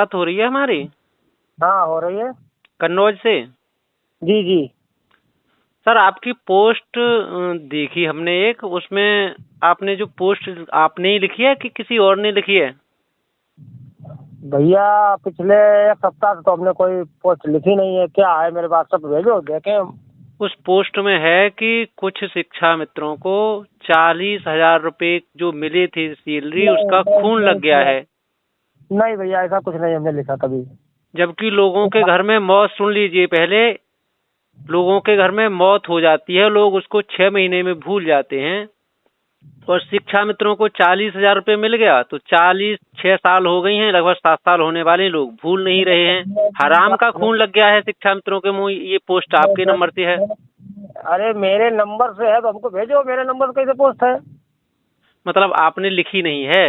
बात हो रही है हमारी। हाँ, हो रही है। कन्नौज से। जी जी। सर आपकी पोस्ट देखी हमने एक, उसमें आपने जो पोस्ट आपने ही लिखी है कि किसी और ने लिखी है? भैया पिछले एक सप्ताह से तो हमने कोई पोस्ट लिखी नहीं है। क्या है, मेरे व्हाट्सएप पे भेजो देखें हम। उस पोस्ट में है कि कुछ शिक्षा मित्रों को 40,000 रुपए जो मिले थे सैलरी, नहीं उसका नहीं खून लग नहीं गया है। नहीं भैया, ऐसा कुछ नहीं हमने लिखा कभी। जबकि लोगों के घर में मौत, सुन लीजिए पहले, लोगों के घर में मौत हो जाती है, लोग उसको 6 महीने में भूल जाते हैं, और शिक्षा मित्रों को 40,000 रुपये मिल गया तो 6 साल हो गई हैं, लगभग 7 साल होने वाले, लोग भूल नहीं रहे हैं। हराम का खून लग गया है शिक्षा मित्रों के मुंह। ये पोस्ट आपके नंबर से है। अरे मेरे नंबर से है तो हमको भेजो। मेरे नंबर से कैसे पोस्ट है? मतलब आपने लिखी नहीं है?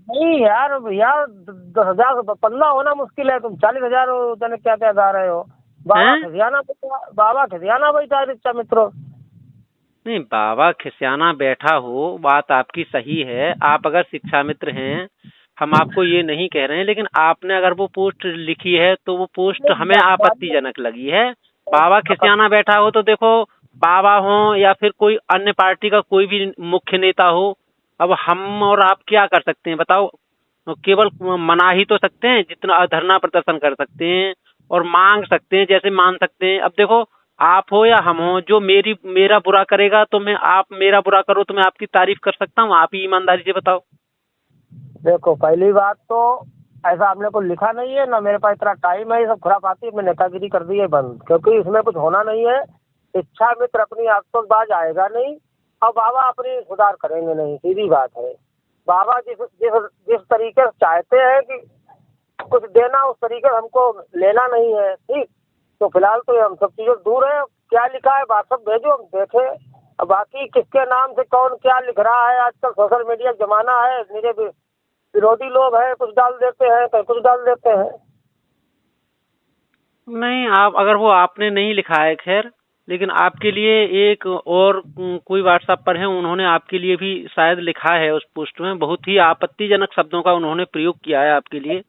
नहीं यार भैया, 10,000 15 होना मुश्किल है। तुम 40,000 जाने क्या क्या गा रहे हो। बाबा हैं? खिसियाना बाबा खिसियाना बैठा है शिक्षा मित्रों। नहीं, बाबा खिसियाना बैठा हो, बात आपकी सही है। आप अगर शिक्षा मित्र हैं, हम आपको ये नहीं कह रहे हैं, लेकिन आपने अगर वो पोस्ट लिखी है तो वो पोस्ट हमें आपत्तिजनक लगी है। बाबा खिसियाना बैठा हो तो देखो, बाबा हो या फिर कोई अन्य पार्टी का कोई भी मुख्य नेता हो, अब हम और आप क्या कर सकते हैं बताओ? तो केवल मना ही तो सकते हैं, जितना धरना प्रदर्शन कर सकते हैं और मांग सकते हैं, जैसे मान सकते हैं। अब देखो, आप हो या हम हो, जो मेरा बुरा करेगा तो मैं, आप मेरा बुरा करो तो मैं आपकी तारीफ कर सकता हूँ? आप ही ईमानदारी से बताओ। देखो, पहली बात तो ऐसा हमने को लिखा नहीं है ना। मेरे पास इतना टाइम है, ये सब खुरापाती है। मैं नेतागिरी कर दी है बंद, क्योंकि इसमें कुछ होना नहीं है। इच्छा मित्र अपनी आतंकबाज आएगा नहीं, और बाबा अपनी सुधार करेंगे नहीं। सीधी बात है। बाबा जिस जिस जिस तरीके से चाहते हैं कि कुछ देना, उस तरीके से हमको लेना नहीं है। ठीक, तो फिलहाल तो हम सब चीजों से दूर है। क्या लिखा है व्हाट्सएप भेजो, हम देखें। अब बाकी किसके नाम से कौन क्या लिख रहा है, आजकल सोशल मीडिया का जमाना है। मेरे विरोधी लोग हैं, कुछ डाल देते हैं, कहीं कुछ डाल देते हैं। नहीं, आप अगर वो आपने नहीं लिखा है खैर, लेकिन आपके लिए एक और कोई व्हाट्सएप पर है, उन्होंने आपके लिए भी शायद लिखा है। उस पोस्ट में बहुत ही आपत्तिजनक शब्दों का उन्होंने प्रयोग किया है आपके लिए।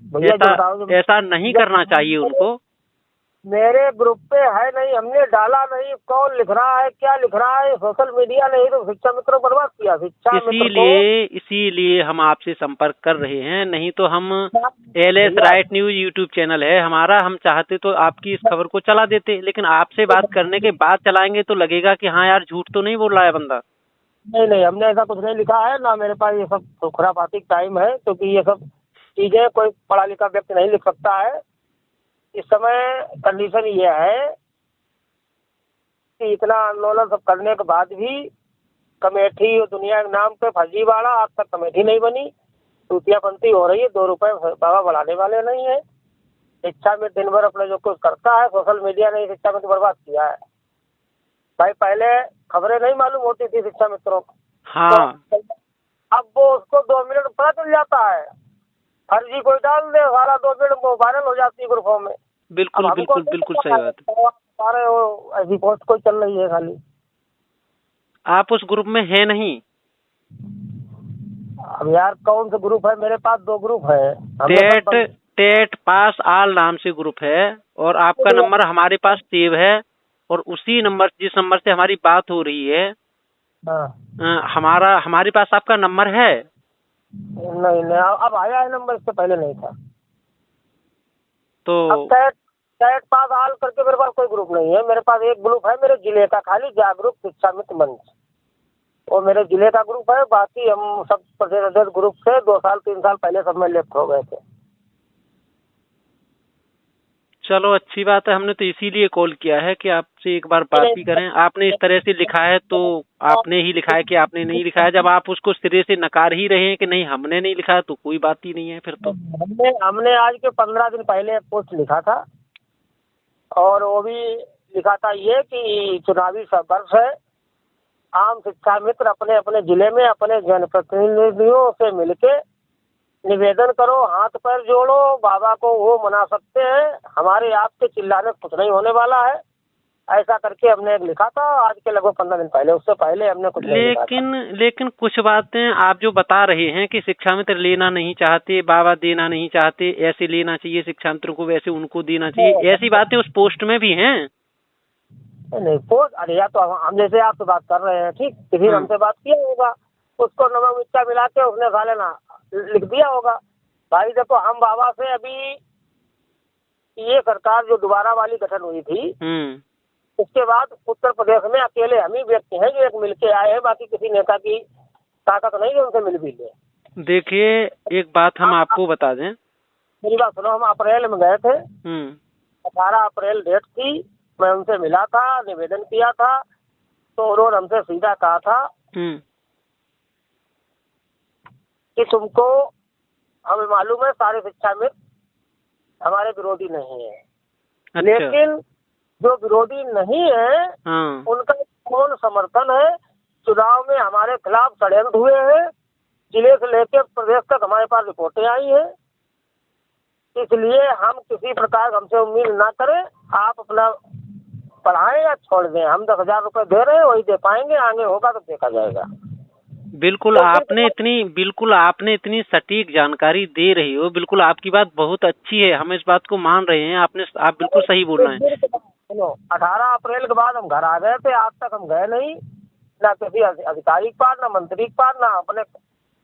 भैया जो ऐसा बताओ, ऐसा नहीं करना चाहिए उनको। मेरे ग्रुप पे है नहीं, हमने डाला नहीं। कौन लिख रहा है, क्या लिख रहा है? सोशल मीडिया ने ही तो शिक्षा मित्र को बर्बाद किया। शिक्षा मित्र को इसीलिए हम आपसे संपर्क कर रहे हैं, नहीं तो हम, LS भैया, राइट न्यूज यूट्यूब चैनल है हमारा, हम चाहते तो आपकी इस खबर को चला देते, लेकिन आपसे बात करने के बाद चलाएंगे तो लगेगा कि हाँ यार, झूठ तो नहीं बोल रहा है बंदा। नहीं नहीं, हमने ऐसा कुछ नहीं लिखा है ना। मेरे पास ये सब खुरापाती टाइम है, क्योंकि ये सब चीजें कोई पढ़ा लिखा व्यक्ति नहीं लिख सकता है। इस समय कंडीशन ये है कि इतना आंदोलन सब करने के बाद भी कमेटी और दुनिया के नाम पे फर्जीवाड़ा, आज तक कमेटी नहीं बनी। टूटियापंती हो रही है। 2 रुपए बाबा बढ़ाने वाले नहीं है। शिक्षा में दिन भर अपने जो कुछ करता है, सोशल मीडिया ने शिक्षा में तो बर्बाद किया है। भाई पहले खबरें नहीं मालूम होती थी शिक्षा मित्रों को, हाँ, तो अब वो उसको 2 मिनट में पता चल जाता है। फर्जी कोई डाल दे, सारा 2 मिनट में वायरल हो जाती है ग्रुपों में। अब बिल्कुल हमको बिल्कुल नहीं बिल्कुल पता सही है, बात। तो सारे वो ऐसी पोस्ट कोई चल रही है खाली। आप उस ग्रुप में है नहीं? अब यार कौन सा ग्रुप है? मेरे पास 2 ग्रुप है। हमने सब टेट बंद। टेट पास आल नाम से ग्रुप है, और आपका नंबर हमारे पास सेव है, और उसी नंबर, जिस नंबर से हमारी बात हो रही है, हाँ। हमारे पास आपका नंबर है। नहीं नहीं, अब आया है नंबर, इससे पहले नहीं था। तो अब कैट कैट पास हाल करके मेरे पास कोई ग्रुप नहीं है। मेरे पास एक ग्रुप है मेरे जिले का, खाली जागरूक शिक्षा मित्र मंच। वो मेरे जिले का ग्रुप है। बाकी हम सब प्रदेश ग्रुप से 2 साल 3 साल पहले सब में लेफ्ट हो गए थे। चलो, अच्छी बात है। हमने तो इसीलिए कॉल किया है कि आपसे एक बार बात ही करें। आपने इस तरह से लिखा है तो आपने ही लिखा है कि आपने नहीं लिखा है। जब आप उसको सिरे से नकार ही रहे हैं कि नहीं हमने नहीं लिखा है, तो कोई बात ही नहीं है फिर तो। हमने हमने आज के 15 दिन पहले एक पोस्ट लिखा था, और वो भी लिखा था ये कि चुनावी वर्ष है। आम शिक्षा मित्र अपने अपने जिले में अपने जनप्रतिनिधियों से मिलके निवेदन करो, हाथ पैर जोड़ो। बाबा को वो मना सकते हैं, हमारे आपके चिल्लाने से कुछ नहीं होने वाला है। ऐसा करके हमने एक लिखा था आज के लगभग 15 दिन पहले, उससे पहले हमने कुछ नहीं लिखा था। लेकिन कुछ बातें आप जो बता रहे हैं कि शिक्षा मित्र लेना नहीं चाहते, बाबा देना नहीं चाहते, ऐसे लेना चाहिए शिक्षा मित्र को, वैसे उनको देना चाहिए, ऐसी बातें उस पोस्ट में भी हैं। नहीं पोस्ट, अरे यार तो हम जैसे आपसे बात कर रहे हैं, ठीक, किसी ने हमसे बात किया होगा, उसको नमक मिर्चा मिला के उसने खा लेना लिख दिया होगा। भाई देखो, हम बाबा से अभी ये सरकार जो दोबारा वाली गठन हुई थी, उसके बाद उत्तर प्रदेश में अकेले हम ही व्यक्ति हैं जो एक मिलके आए हैं, बाकी किसी नेता की ताकत नहीं है उनसे मिल भी ले। देखिए एक बात हम आपको बता दें, मेरी बात सुनो, हम अप्रैल में गए थे, 18 अप्रैल डेट थी, मैं उनसे मिला था, निवेदन किया था, तो उन्होंने हमसे सीधा कहा था कि तुमको, हमें मालूम है सारे शिक्षा मित्र हमारे विरोधी नहीं है। अच्छा। लेकिन जो विरोधी नहीं है उनका कौन समर्थन है? चुनाव में हमारे खिलाफ षड्यंत्र हुए हैं, जिले से लेकर प्रदेश तक हमारे पास रिपोर्टें आई हैं, इसलिए हम किसी प्रकार हमसे उम्मीद ना करें, आप अपना पढ़ाएं या छोड़ दें, हम 10,000 रुपए दे रहे हैं वही दे पाएंगे, आगे होगा तो देखा जाएगा। बिल्कुल तो आपने इतनी सटीक जानकारी दे रही हो, बिल्कुल आपकी बात बहुत अच्छी है, हम इस बात को मान रहे हैं, आप बिल्कुल सही बोल रहे हैं। सुनो, 18 अप्रैल के बाद हम घर आ गए थे, आज तक हम गए नहीं, ना किसी अधिकारी के पास, ना मंत्री के पास, ना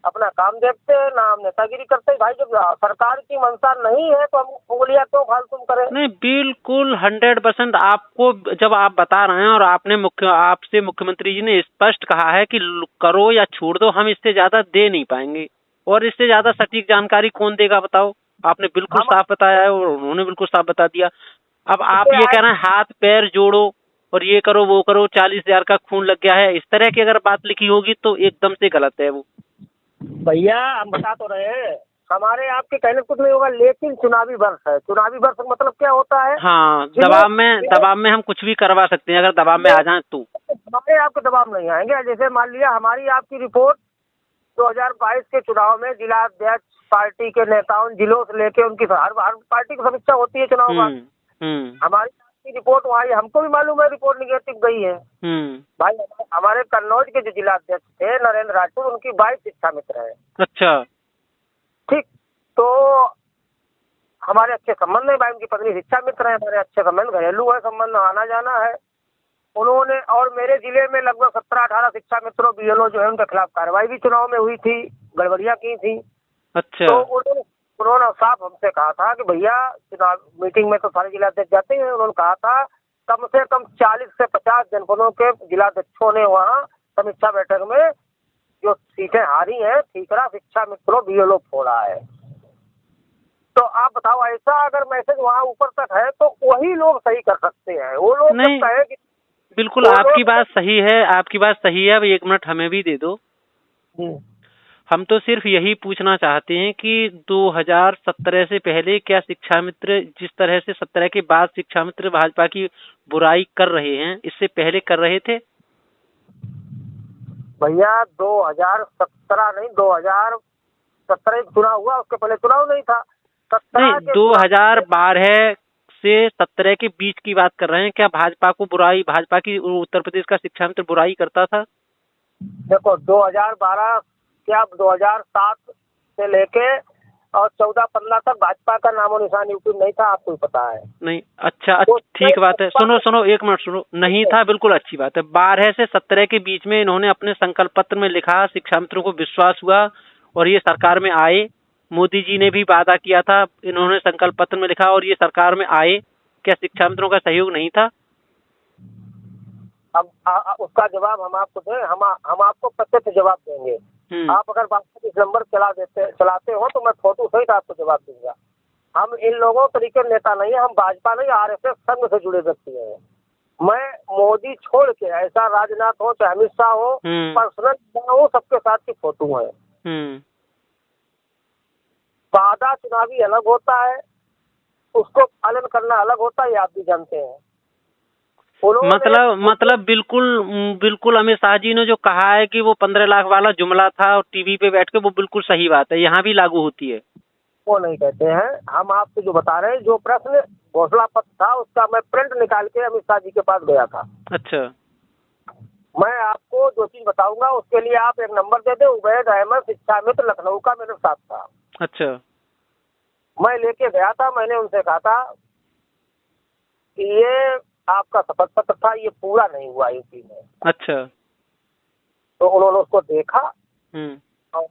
अपना काम देखते हैं, ना हम नेतागिरी करते हैं। भाई जब सरकार की मंशा नहीं है तो हम उंगलियां क्यों फालतू करें? नहीं, बिल्कुल 100% आपको जब आप बता रहे हैं और आपसे मुख्यमंत्री जी ने स्पष्ट कहा है कि करो या छोड़ दो, हम इससे ज्यादा दे नहीं पाएंगे, और इससे ज्यादा सटीक जानकारी कौन देगा बताओ? आपने बिल्कुल साफ बताया है और उन्होंने बिल्कुल साफ बता दिया। अब आप ये कह रहे हैं हाथ पैर जोड़ो और ये करो वो करो, 40,000 का खून लग गया है, इस तरह की अगर बात लिखी होगी तो एकदम से गलत है वो। भैया हम बता तो रहे हैं, हमारे आपके कहने कुछ नहीं होगा, लेकिन चुनावी वर्ष है, चुनावी वर्ष का मतलब क्या होता है? हाँ, दबाव में हम कुछ भी करवा सकते हैं, अगर दबाव में आ जाए तो। हमारे आपके दबाव नहीं आएंगे। जैसे मान लिया हमारी आपकी रिपोर्ट 2022 के चुनाव में जिला अध्यक्ष, पार्टी के नेताओं, जिलों से लेके उनकी हर पार्टी की समीक्षा होती है चुनाव का, हमारी आपकी रिपोर्ट वहाँ, हमको भी मालूम है रिपोर्ट निगेटिव गई है। भाई हमारे कन्नौज के जो जिला अध्यक्ष थे नरेंद्र राठौर, उनकी 22 शिक्षा मित्र है। अच्छा, ठीक, तो हमारे अच्छे संबंध है, भाई उनकी पत्नी शिक्षा मित्र है, हमारे अच्छे संबंध, घरेलू है संबंध, आना जाना है। उन्होंने, और मेरे जिले में लगभग 17-18 शिक्षा मित्रों BLO जो है उनके खिलाफ कार्रवाई भी चुनाव में हुई थी, गड़बड़ियाँ की थी। अच्छा, तो उन्होंने साफ हमसे कहा था कि भैया चुनाव मीटिंग में तो सारे जिलाध्यक्ष जाते हैं, उन्होंने कहा था कम से कम 40 से 50 जनपदों के जिलाध्यक्षों ने वहाँ समीक्षा बैठक में जो सीटें हारी हैं, ठीकरा शिक्षा मित्रों BLO फोड़ा है। तो आप बताओ, ऐसा अगर मैसेज वहाँ ऊपर तक है तो वही लोग सही कर सकते हैं, वो लोग नहीं कहे कि बिल्कुल आपकी बात सही है, आपकी बात सही है। अब 1 मिनट हमें भी दे दो। हम तो सिर्फ यही पूछना चाहते हैं कि 2017 से पहले क्या शिक्षा मित्र जिस तरह से 17 के बाद शिक्षा मित्र भाजपा की बुराई कर रहे हैं, इससे पहले कर रहे थे? भैया 2017 नहीं, 2017 चुनाव हुआ, उसके पहले चुनाव नहीं था। नहीं, 2012 से 17 के बीच की बात कर रहे हैं। क्या भाजपा की उत्तर प्रदेश का शिक्षा मित्र बुराई करता था? देखो 2012 क्या 2007 से लेके और 14-15 तक भाजपा का नामो निशान यूपी नहीं था, आपको पता है? नहीं, अच्छा ठीक बात है। सुनो 1 मिनट सुनो, नहीं था, बिल्कुल अच्छी बात है। 12 से 17 के बीच में इन्होंने अपने संकल्प पत्र में लिखा, शिक्षा मित्रों को विश्वास हुआ और ये सरकार में आए। मोदी जी ने भी वादा किया था, इन्होंने संकल्प पत्र में लिखा और ये सरकार में आए। क्या शिक्षा मित्रों का सहयोग नहीं था? अब उसका जवाब हम आपको दें, हम आपको प्रत्यक्ष जवाब देंगे। आप अगर इस नंबर चलाते हो तो मैं फोटो सहित आपको जवाब दूंगा। हम इन लोगों तरीके नेता नहीं है, हम भाजपा नहीं, RSS संघ से जुड़े व्यक्ति हैं। मैं मोदी छोड़ के, ऐसा राजनाथ हो चाहे अमित शाह हो, पर्सनल हो, सबके साथ की फोटो है। वादा चुनावी अलग होता है, उसको पालन करना अलग होता है, ये आप भी जानते हैं। मतलब बिल्कुल अमित शाह जी ने जो कहा है कि वो 15 लाख वाला जुमला था और टीवी पे बैठ के, वो बिल्कुल सही बात है, यहाँ भी लागू होती है। वो नहीं कहते हैं, हम आपको जो बता रहे हैं, जो प्रश्न घोषणा पत्र था उसका मैं प्रिंट निकाल के अमित शाह जी के पास गया था। अच्छा। मैं आपको जो चीज बताऊंगा उसके लिए आप एक नंबर दे दे। उबैद अहमद शिक्षा मित्र लखनऊ का मेरे साथ था। अच्छा। मैं लेके गया था, मैंने उनसे कहा था कि ये आपका शपथ पत्र था, ये पूरा नहीं हुआ यूपी में। अच्छा। तो उन्होंने उसको देखा हम्म। और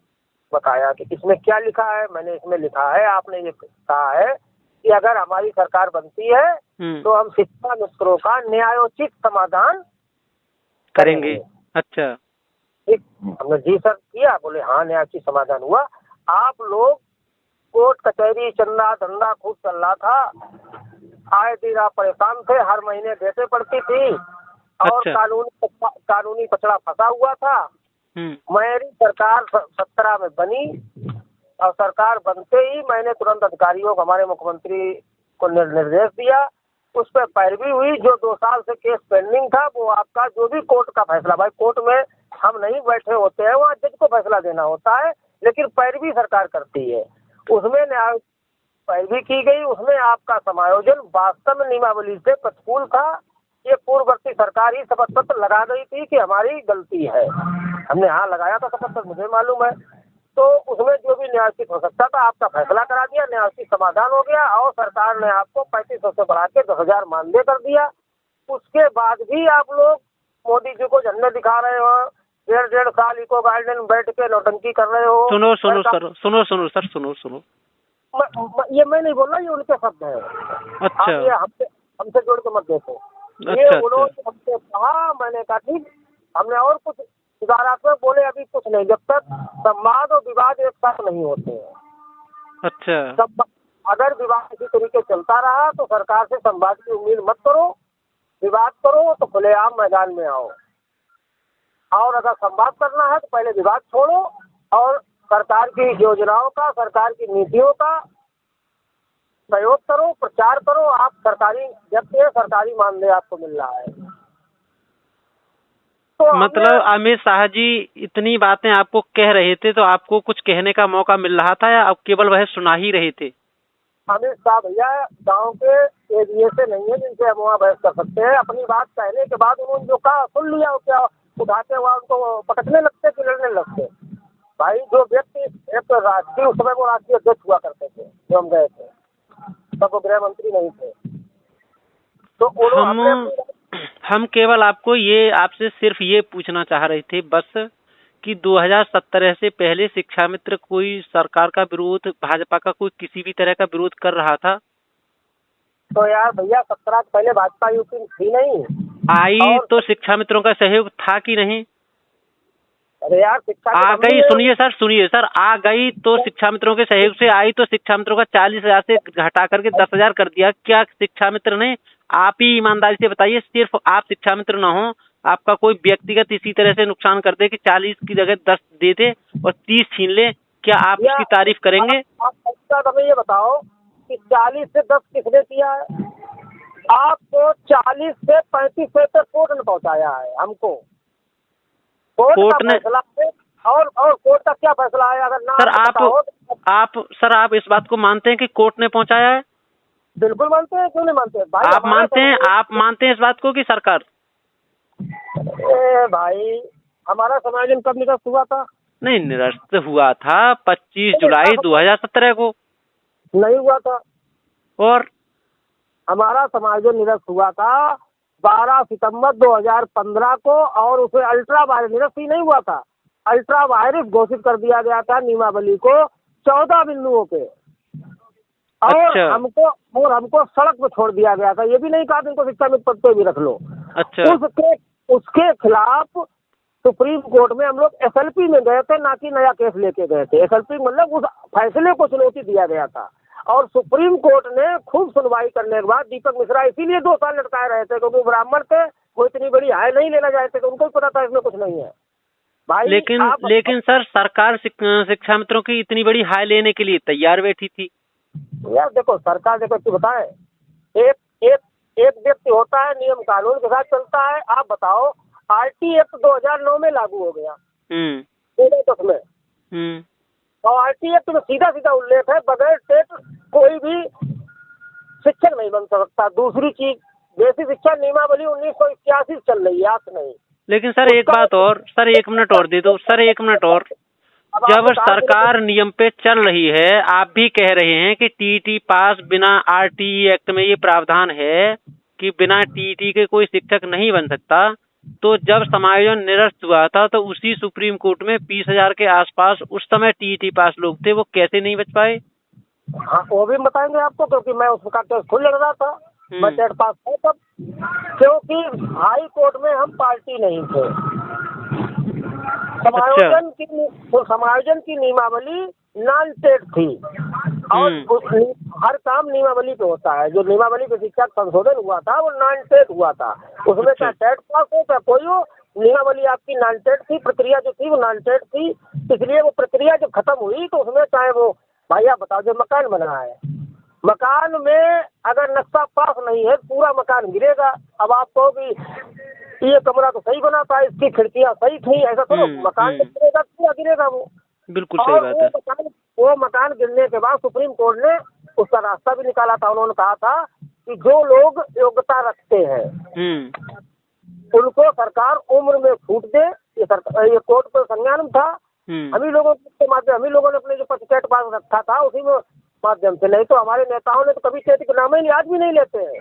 बताया कि इसमें क्या लिखा है। मैंने इसमें लिखा है, आपने ये कहा है कि अगर हमारी सरकार बनती है तो हम शिक्षा मित्रों का न्यायोचित समाधान करेंगे। अच्छा। ठीक, हमने जी सर किया, बोले हाँ न्यायोचित समाधान हुआ। आप लोग कोर्ट कचहरी चंदा धंधा खूब चल रहा था, आए दिन आप परेशान थे, हर महीने देते पड़ती थी और अच्छा। कानूनी पचड़ा फंसा हुआ था। मेरी सरकार 17 में बनी और सरकार बनते ही मैंने तुरंत अधिकारियों को, हमारे मुख्यमंत्री को निर्देश दिया, उस पर पैरवी हुई। जो 2 साल से केस पेंडिंग था वो आपका जो भी कोर्ट का फैसला, भाई कोर्ट में हम नहीं बैठे होते हैं, वहाँ जज को फैसला देना होता है, लेकिन पैरवी सरकार करती है। उसमें न्याय पैरवी की गई, उसमें आपका समायोजन वास्तव में नियमावली से प्रतिकूल था। ये पूर्ववर्ती सरकार ही शपथ पत्र लगा गई थी कि हमारी गलती है। हमने हाँ लगाया था शपथ पत्र, मुझे मालूम है। तो उसमें जो भी न्यायोचित हो सकता था आपका फैसला करा दिया, न्यायोचित समाधान हो गया और सरकार ने आपको 3500 से बढ़ा के 10,000 मानदेय कर दिया। उसके बाद भी आप लोग मोदी जी को झंडे दिखा रहे हो, 1.5 साल इको गार्डन बैठ के नौटंकी कर रहे हो। सुनो सुनो सर, सुनो सर, सुनो। ये मैं नहीं बोल रहा, ये उनके शब्द है। अच्छा। ये हमसे जोड़ के मत देखो। ये अच्छा। उन्होंने हमसे कहा, मैंने कहा ठीक, हमने और कुछ सुधारात्मक बोले, अभी कुछ नहीं, जब तक संवाद और विवाद एक साथ नहीं होते हैं। अच्छा। अगर विवाद इसी तरीके चलता रहा तो सरकार से संवाद की उम्मीद मत करो, विवाद करो तो खुलेआम मैदान में आओ। और अगर संवाद करना है तो पहले विवाद छोड़ो और सरकार की योजनाओं का, सरकार की नीतियों का प्रयोग करो, प्रचार करो। आप सरकारी व्यक्ति है, सरकारी मानदेय आपको मिल रहा है। तो मतलब अमित शाह जी इतनी बातें आपको कह रहे थे तो आपको कुछ कहने का मौका मिल रहा था या आप केवल वह सुना ही रहे थे? अमित शाह भैया गांव के एरिए से नहीं है जिनसे हम वहाँ बहस कर सकते हैं। अपनी बात कहने के बाद उन्होंने जो कहा सुन लिया, क्या उठाते हुआ उनको पटकने लगते कि लड़ने लगते? भाई जो व्यक्ति एक राष्ट्रीय, उस समय वो राष्ट्रीय अध्यक्ष हुआ करते थे जो हम गए थे, तब वो गृह मंत्री नहीं थे। तो हम केवल आपसे सिर्फ ये पूछना चाह रहे थे बस कि 2017 से पहले शिक्षा मित्र कोई सरकार का विरोध, भाजपा का कोई किसी भी तरह का विरोध कर रहा था? तो यार भैया 17 से पहले भाजपा यूपी में थी नहीं आई, तो शिक्षा मित्रों का सहयोग था कि नहीं? अरे यार शिक्षा आ गई, सुनिए सर, आ गई तो शिक्षा मित्रों के सहयोग से आई, तो शिक्षा मित्रों का 40,000 से घटा करके 10,000 कर दिया। क्या शिक्षा मित्र ने, आप ही ईमानदारी से बताइए, सिर्फ आप शिक्षा मित्र न हो, आपका कोई व्यक्तिगत इसी तरह से नुकसान कर दे कि 40 की जगह 10 दे दे और 30 छीन ले, क्या आप उसकी तारीफ करेंगे? आप हमें ये बताओ कि 40 से 10 किसने किया है? आपको 40 से 35 तक कोर्ट ने पहुंचाया है हमको। कोर्ट ने और कोर्ट का क्या फैसला है? अगर ना सर आप इस बात को मानते हैं कि कोर्ट ने पहुंचाया है? बिल्कुल मानते हैं, क्यों नहीं मानते भाई? आप मानते हैं इस बात को कि सरकार? भाई हमारा समायोजन कब निरस्त हुआ था? नहीं, निरस्त हुआ था 25 जुलाई 2017 को। नहीं हुआ था। और हमारा समायोजन निरस्त हुआ था 12 सितंबर 2015 को, और उसे अल्ट्रा वायरस निरस्त ही नहीं हुआ था, अल्ट्रा वायरस घोषित कर दिया गया था नियमावली को 14 बिंदुओं पे। और अच्छा। हमको सड़क पे छोड़ दिया गया था। ये भी नहीं कहा इनको शिक्षा मित्र पद पे भी रख लो। अच्छा। उसके खिलाफ सुप्रीम कोर्ट में हम लोग SLP में गए थे, ना कि नया केस लेके गए थे। SLP मतलब उस फैसले को चुनौती दिया गया था और सुप्रीम कोर्ट ने खूब सुनवाई करने के बाद दीपक मिश्रा इसीलिए 2 साल लटकाए रहे थे क्योंकि ब्राह्मण थे, वो इतनी बड़ी हाय नहीं लेना चाहते थे, उनको भी पता था इसमें कुछ नहीं है भाई। लेकिन सर सरकार शिक्षा मित्रों की इतनी बड़ी हाय लेने के लिए तैयार बैठी थी। यार देखो सरकार, देखो बताए, एक व्यक्ति होता है, नियम कानून के साथ चलता है। आप बताओ RT एक्ट 2009 में लागू हो गया 2010 में, और RT एक्ट में सीधा उल्लेख है बगैर टेट कोई भी शिक्षक नहीं बन बन सकता। दूसरी चीज, बेसिक शिक्षा नियमावली 1981 चल रही है, आज नहीं। लेकिन सर एक बात और, सर 1 मिनट और दे दो सर, 1 मिनट और। अब जब आपने कहा सरकार नियम पे चल रही है, आप भी कह रहे हैं कि टीईटी पास बिना, आरटीई एक्ट में ये प्रावधान है कि बिना टीईटी के कोई शिक्षक नहीं बन सकता, तो जब समायोजन निरस्त हुआ था तो उसी सुप्रीम कोर्ट में 20,000 के आसपास उस समय टीईटी पास लोग थे, वो कैसे नहीं बच पाए? हाँ, वो भी बताएंगे आपको, क्योंकि मैं उसका केस खुद लड़ रहा था, मैं टेट पास था तब, क्योंकि हाई कोर्ट में हम पार्टी नहीं थे। समायोजन की नियमावली नॉन टेट थी, और हर काम नियमावली पे होता है। जो नियमावली पे शिक्षा संशोधन हुआ था वो नॉन टेट हुआ था, उसमें क्या टेट पास हो क्या कोई हो, नियमावली आपकी नॉन टेट थी, प्रक्रिया जो थी वो नॉन टेट थी। इसलिए वो प्रक्रिया जब खत्म हुई तो उसमें चाहे वो, भाई आप बताओ, जो मकान बना है, मकान में अगर नक्शा पास नहीं है पूरा मकान गिरेगा। अब आप कहो कि ये कमरा तो सही बना था, इसकी खिड़कियां सही थी, ऐसा थोड़ा मकान जब गिरेगा पूरा गिरेगा वो। बिल्कुल सही बात है। वो मकान गिरने के बाद सुप्रीम कोर्ट ने उसका रास्ता भी निकाला था। उन्होंने कहा था कि जो लोग योग्यता रखते हैं उनको सरकार उम्र में छूट दे। ये कोर्ट पर संज्ञान था। हम ही लोगों के माध्यम, हम ही लोगों ने अपने जो टेट पास रखा था उसी में माध्यम से, नहीं तो हमारे नेताओं ने तो कभी टेट का नाम ही आज भी नहीं लेते हैं।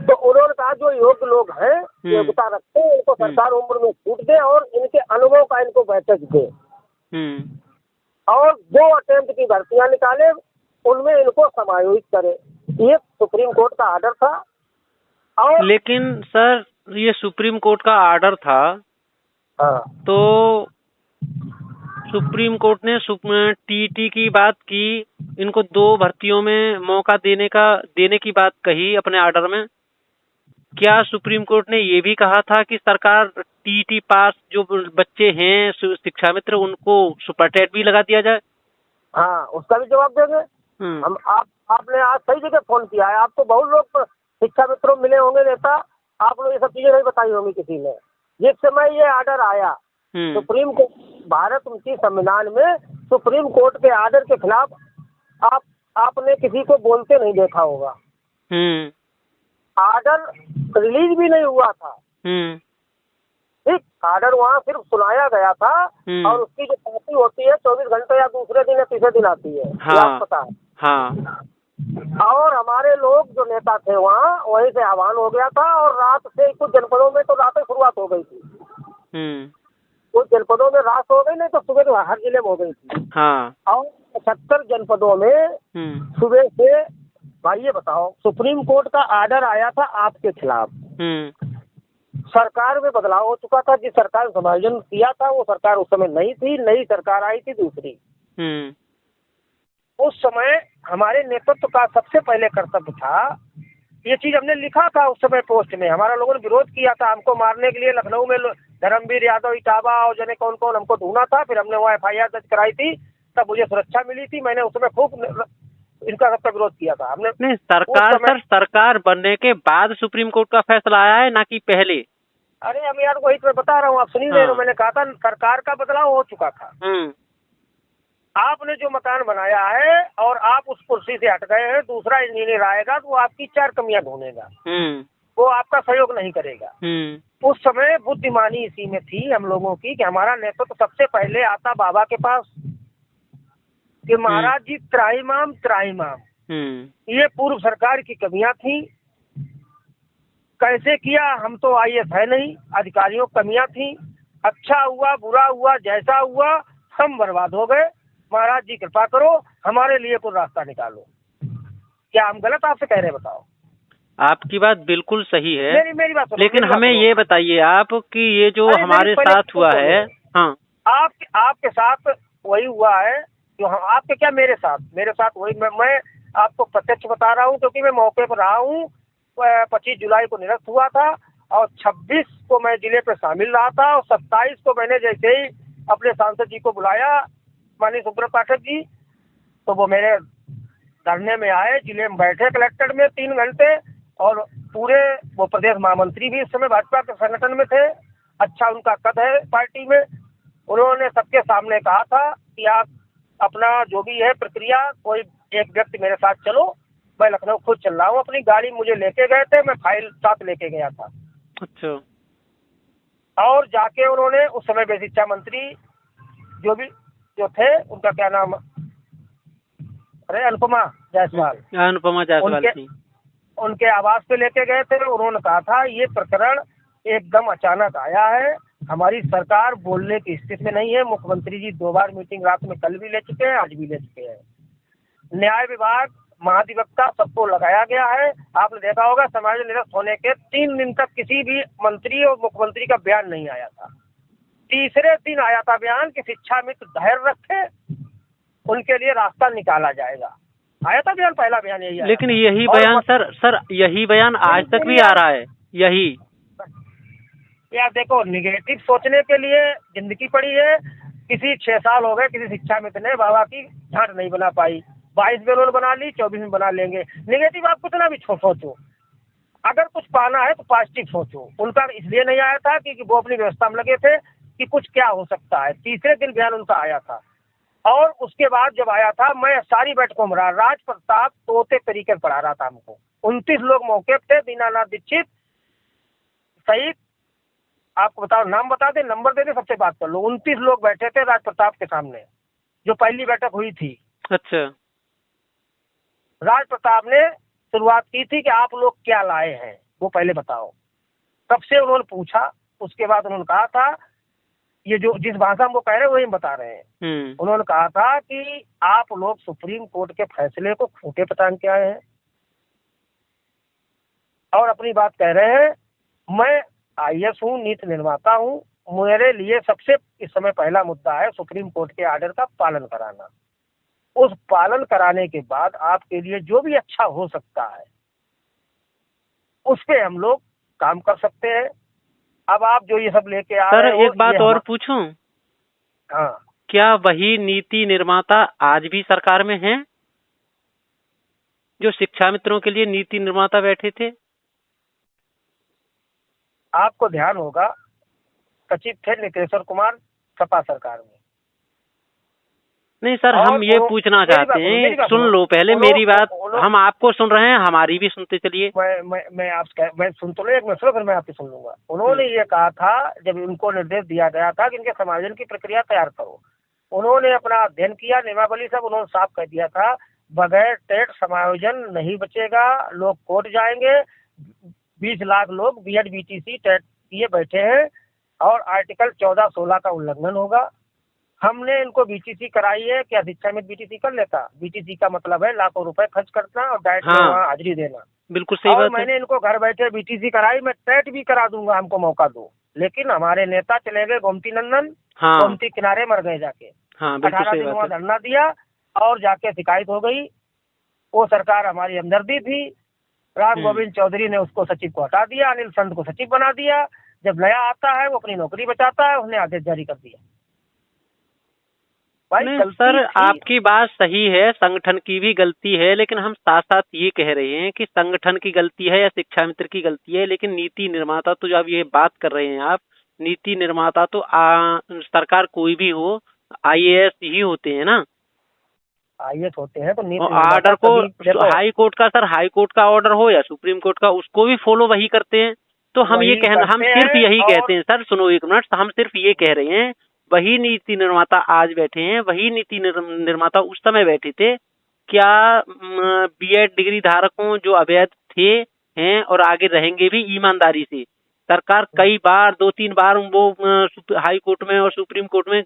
तो उन्होंने कहा जो योग्य लोग हैं, योग्यता रखते हैं, इनको सरकार उम्र में छूट दे और इनके अनुभव का इनको बैठक दे, और जो अटेम्प्ट की भर्तियां निकाले उनमें इनको समायोजित करे। ये सुप्रीम कोर्ट का आर्डर था। और लेकिन सर ये सुप्रीम कोर्ट का आर्डर था, तो सुप्रीम कोर्ट ने टीटी की बात की, इनको 2 भर्तियों में मौका देने की बात कही अपने आर्डर में। क्या सुप्रीम कोर्ट ने ये भी कहा था कि सरकार टीटी पास जो बच्चे हैं शिक्षा मित्र, उनको सुपर टेट भी लगा दिया जाए? हाँ, उसका भी जवाब देंगे हम। आपने आज सही जगह फोन किया है। आपको बहुत लोग शिक्षा मित्रों मिले होंगे नेता, आप लोग ये सब चीजें नहीं बताई होंगी किसी ने। जिस समय ये आर्डर आया सुप्रीम कोर्ट, भारत उनकी संविधान में सुप्रीम कोर्ट के आर्डर के खिलाफ आपने किसी को बोलते नहीं देखा होगा। आर्डर रिलीज भी नहीं हुआ था, ठीक, आर्डर वहाँ सिर्फ सुनाया गया था, और उसकी जो कॉपी होती है 24 घंटे या दूसरे दिन या तीसरे दिन आती है। आपको पता है। और हमारे लोग जो नेता थे वहाँ, वहीं से आह्वान हो गया था, और रात से कुछ जनपदों में तो रात शुरुआत हो गई थी। कुछ जनपदों में रात हो गई, नहीं तो सुबह तो हर जिले में हो गई थी। और 75 जनपदों में सुबह से, भाई ये बताओ, सुप्रीम कोर्ट का आर्डर आया था आपके खिलाफ, सरकार में बदलाव हो चुका था। जिस सरकार ने समायोजन किया था वो सरकार उस समय नहीं थी, नई सरकार आई थी दूसरी। उस समय हमारे नेतृत्व का सबसे पहले कर्तव्य था, ये चीज हमने लिखा था उस समय पोस्ट में, हमारा लोगों ने विरोध किया था, हमको मारने के लिए लखनऊ में धर्मवीर यादव, इटावा और जाने कौन कौन हमको ढूंढा था। फिर हमने वहाँ FIR दर्ज कराई थी, तब मुझे सुरक्षा मिली थी। मैंने उस समय खूब इनका सबका विरोध किया था हमने। नहीं, सरकार बनने के बाद सुप्रीम कोर्ट का फैसला आया है, ना कि पहले? अरे हम यार वही तो बता रहा हूँ, आप सुनिए रहे हो। मैंने कहा था सरकार का बदलाव हो चुका था। आपने जो मकान बनाया है और आप उस कुर्सी से हट गए हैं, दूसरा इंजीनियर आएगा तो वो आपकी 4 कमियां ढूंढेगा, वो आपका सहयोग नहीं करेगा। उस समय बुद्धिमानी इसी में थी हम लोगों की कि हमारा नेतृत्व सबसे पहले आता बाबा के पास कि महाराज जी त्राहिमाम त्राहिमाम, ये पूर्व सरकार की कमियां थी। कैसे किया, हम तो IAS है नहीं, अधिकारियों की कमियां थी। अच्छा हुआ बुरा हुआ जैसा हुआ, हम बर्बाद हो गए। महाराज जी कृपा करो, हमारे लिए कोई रास्ता निकालो। क्या हम गलत आपसे कह रहे हैं? बताओ। आपकी बात बिल्कुल सही है, मेरी बात, लेकिन हमें ये बताइए आप कि ये जो हमारे साथ हुआ है, आपके साथ वही हुआ है जो आपके क्या मेरे साथ वही। मैं आपको प्रत्यक्ष बता रहा हूँ, क्योंकि मैं मौके पर रहा हूँ। 25 जुलाई को निरस्त हुआ था, और 26 को मैं जिले पे शामिल रहा था, और 27 को मैंने जैसे ही अपने सांसद जी को बुलाया, माननीय सुब्रत पाठक जी, तो वो मेरे धरने में आए, जिले में बैठे कलेक्टर में 3 घंटे, और पूरे वो प्रदेश महामंत्री भी इस समय भाजपा के संगठन में थे। अच्छा उनका कद है पार्टी में। उन्होंने सबके सामने कहा था कि आप अपना जो भी है प्रक्रिया, कोई एक व्यक्ति मेरे साथ चलो, मैं लखनऊ खुद चल रहा हूँ, अपनी गाड़ी मुझे लेके गए थे, मैं फाइल साथ लेके गया था। अच्छा। और जाके उन्होंने उस समय वे शिक्षा मंत्री जो थे, उनका क्या नाम, अरे अनुपमा जायसवाल, अनुपमा जायसवाल उनके थी। उनके आवास पे लेके गए थे। उन्होंने कहा था ये प्रकरण एकदम अचानक आया है, हमारी सरकार बोलने की स्थिति में नहीं है। मुख्यमंत्री जी 2 बार मीटिंग रात में कल भी ले चुके हैं, आज भी ले चुके हैं। न्याय विभाग, महाधिवक्ता, सबको लगाया गया है। आपने देखा होगा समाज निरस्त होने के 3 दिन तक किसी भी मंत्री और मुख्यमंत्री का बयान नहीं आया था। तीसरे दिन आया था बयान कि शिक्षा मित्र धैर्य रखे, उनके लिए रास्ता निकाला जाएगा। आया था बयान, पहला बयान यही आया। लेकिन यही बयान सर यही बयान आज तक भी आ रहा है। यही यार देखो, निगेटिव सोचने के लिए जिंदगी पड़ी है। किसी 6 साल हो गए, किसी शिक्षा मित्र ने बाबा की झाट नहीं बना पाई। 22 में उन्होंने बना ली, 24 में बना लेंगे। निगेटिव आप कितना भी सोचो, अगर कुछ पाना है तो पॉजिटिव सोचो। उनका इसलिए नहीं आया था क्योंकि वो अपनी व्यवस्था में लगे थे कि कुछ क्या हो सकता है। तीसरे दिन बयान उनका आया था। और उसके बाद जब आया था, मैं सारी बैठकों में रहा। राज प्रताप तोते तरीके पढ़ा रहा था हमको। 29 लोग मौके थे, दीनानाथ दीक्षित सहित, आपको बताओ, नाम बता दे, नंबर दे दे, सबसे बात कर लो। 29 लोग बैठे थे राज प्रताप के सामने, जो पहली बैठक हुई थी। अच्छा। राज प्रताप ने शुरुआत की थी कि आप लोग क्या लाए हैं, वो पहले बताओ। तब से उन्होंने पूछा, उसके बाद उन्होंने कहा था, ये जो जिस भाषा में वो कह रहे हैं वही हम बता रहे हैं। उन्होंने कहा था कि आप लोग सुप्रीम कोर्ट के फैसले को खूंटे पटांग के आए हैं और अपनी बात कह रहे हैं। मैं IAS हूँ, नीति निर्माता हूँ, मेरे लिए सबसे इस समय पहला मुद्दा है सुप्रीम कोर्ट के आर्डर का पालन कराना। उस पालन कराने के बाद आपके लिए जो भी अच्छा हो सकता है उस पे हम लोग काम कर सकते हैं। अब आप जो ये सब लेके आ रहे हो, सर एक बात और पूछूं? हाँ, क्या वही नीति निर्माता आज भी सरकार में हैं जो शिक्षा मित्रों के लिए नीति निर्माता बैठे थे? आपको ध्यान होगा सचिव थे नितेश्वर कुमार सपा सरकार में। नहीं सर, हम ये पूछना चाहते हैं, सुन लो पहले मेरी बात। हम आपको सुन रहे हैं, हमारी भी सुनते चलिए। मैं सुन तो लो, एक मिनट सुनो, फिर मैं आपकी सुन लूंगा। उन्होंने ये कहा था, जब उनको निर्देश दिया गया था कि इनके समायोजन की प्रक्रिया तैयार करो, उन्होंने अपना अध्ययन किया, नियमावली सब उन्होंने साफ कर दिया था, बगैर टेट समायोजन नहीं बचेगा, लोग कोर्ट जाएंगे। 20 लाख लोग BEd BTC टेट किए बैठे हैं और आर्टिकल 14-16 का उल्लंघन होगा। हमने इनको BTC कराई है। क्या शिक्षा में BTC कर लेता? BTC का मतलब है लाखों रुपए खर्च करना और डाइट में वहाँ हाजिरी देना। बिल्कुल सही बात है। मैंने इनको घर बैठे BTC कराई, मैं टेट भी करा दूंगा, हमको मौका दो। लेकिन हमारे नेता चले गए गोमती नंदन, गोमती किनारे मर गए जाके। 18 दिन वहाँ धरना दिया और जाके शिकायत हो गई। वो सरकार हमारी हमदर्दी थी। राम गोविंद चौधरी ने उसको सचिव को हटा दिया, अनिल संत को सचिव बना दिया। जब नया आता है वो अपनी नौकरी बचाता है, उसने आदेश जारी कर दिया। नहीं सर, आपकी बात सही है, संगठन की भी गलती है, लेकिन हम साथ साथ ये कह रहे हैं कि संगठन की गलती है या शिक्षा मित्र की गलती है, लेकिन नीति निर्माता तो जब ये बात कर रहे हैं आप, नीति निर्माता तो सरकार कोई भी हो, IAS ही होते हैं ना। IAS होते हैं तो नीति ऑर्डर को हाई कोर्ट का, सर हाई कोर्ट का ऑर्डर हो या सुप्रीम कोर्ट का, उसको भी फॉलो वही करते हैं। तो हम ये हम सिर्फ यही कहते हैं सर, सुनो एक मिनट, हम सिर्फ ये कह रहे हैं वही नीति निर्माता आज बैठे हैं, वही नीति निर्माता उस समय बैठे थे। क्या BEd डिग्री धारकों जो अवैध थे हैं और आगे रहेंगे भी ईमानदारी से, सरकार कई बार 2-3 बार वो हाई कोर्ट में और सुप्रीम कोर्ट में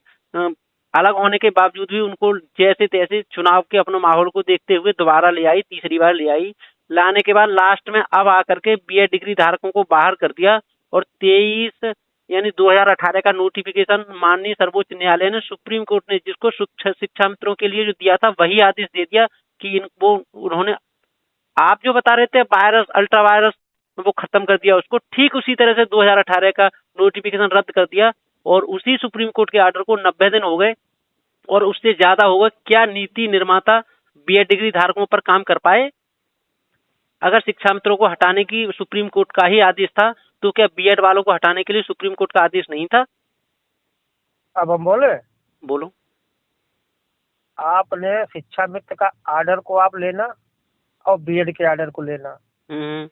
अलग होने के बावजूद भी उनको जैसे तैसे चुनाव के अपने माहौल को देखते हुए दोबारा ले आई, तीसरी बार ले आई। लाने के बाद लास्ट में अब आकर के BEd डिग्री धारकों को बाहर कर दिया और 23 यानी 2018 का नोटिफिकेशन माननीय सर्वोच्च न्यायालय ने, सुप्रीम कोर्ट ने जिसको शिक्षा मित्रों के लिए जो दिया था वही आदेश दे दिया कि इनको उन्होंने, आप जो बता रहे थे वायरस, अल्ट्रा वायरस, वो खत्म कर दिया उसको, ठीक उसी तरह से 2018 का नोटिफिकेशन रद्द कर दिया और उसी सुप्रीम कोर्ट के आर्डर को 90 दिन हो गए और उससे ज्यादा हो गए। क्या नीति निर्माता BEd डिग्री धारकों पर काम कर पाए? अगर शिक्षा मित्रों को हटाने की सुप्रीम कोर्ट का ही आदेश था तो क्या BEd वालों को हटाने के लिए सुप्रीम कोर्ट का आदेश नहीं था? अब हम बोलो, आपने शिक्षा मित्र का आर्डर को आप लेना, और बीएड के ऑर्डर को लेना, हम्म,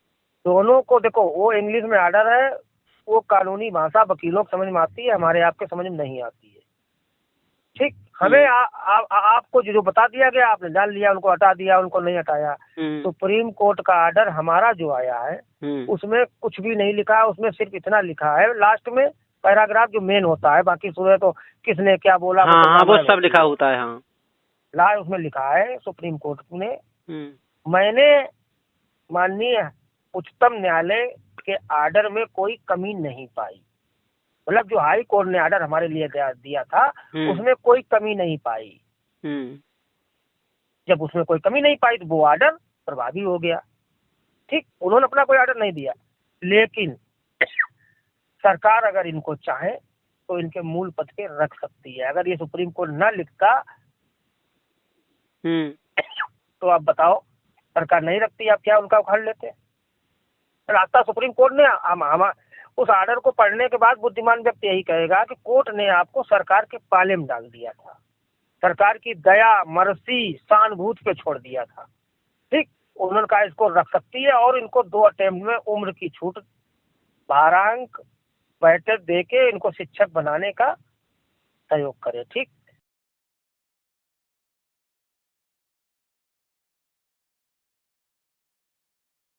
दोनों को देखो, वो इंग्लिश में ऑर्डर है, वो कानूनी भाषा वकीलों को समझ में आती है, हमारे आपके समझ में नहीं आती है। ठीक, हमें आपको जो बता दिया गया आपने जान लिया, उनको हटा दिया, उनको नहीं हटाया। सुप्रीम कोर्ट का ऑर्डर हमारा जो आया है उसमें कुछ भी नहीं लिखा है, उसमें सिर्फ इतना लिखा है लास्ट में पैराग्राफ जो मेन होता है, बाकी सुबह तो किसने क्या बोला हाँ, वो सब लिखा होता है। हाँ, लास्ट उसमें लिखा है सुप्रीम कोर्ट ने, मैंने माननीय उच्चतम न्यायालय के ऑर्डर में कोई कमी नहीं पाई, मतलब जो हाई कोर्ट ने ऑर्डर हमारे लिए दिया था उसमें कोई कमी नहीं पाई। जब उसमें कोई कमी नहीं पाई तो वो ऑर्डर प्रभावी हो गया। ठीक, उन्होंने अपना कोई ऑर्डर नहीं दिया, लेकिन सरकार अगर इनको चाहे तो इनके मूल पद पे रख सकती है। अगर ये सुप्रीम कोर्ट न लिखता तो आप बताओ, सरकार नहीं रखती, आप क्या उनका उखाड़ लेते? रास्ता सुप्रीम कोर्ट ने हम उस ऑर्डर को पढ़ने के बाद बुद्धिमान व्यक्ति यही कहेगा कि कोर्ट ने आपको सरकार के पाले में डाल दिया था, सरकार की दया मर्सी सहानुभूति पे छोड़ दिया था। ठीक, उन्होंने कहा इसको रख सकती है और इनको 2 अटेम्प्ट में उम्र की छूट, 12 अंक बैठक दे के इनको शिक्षक बनाने का सहयोग करे। ठीक,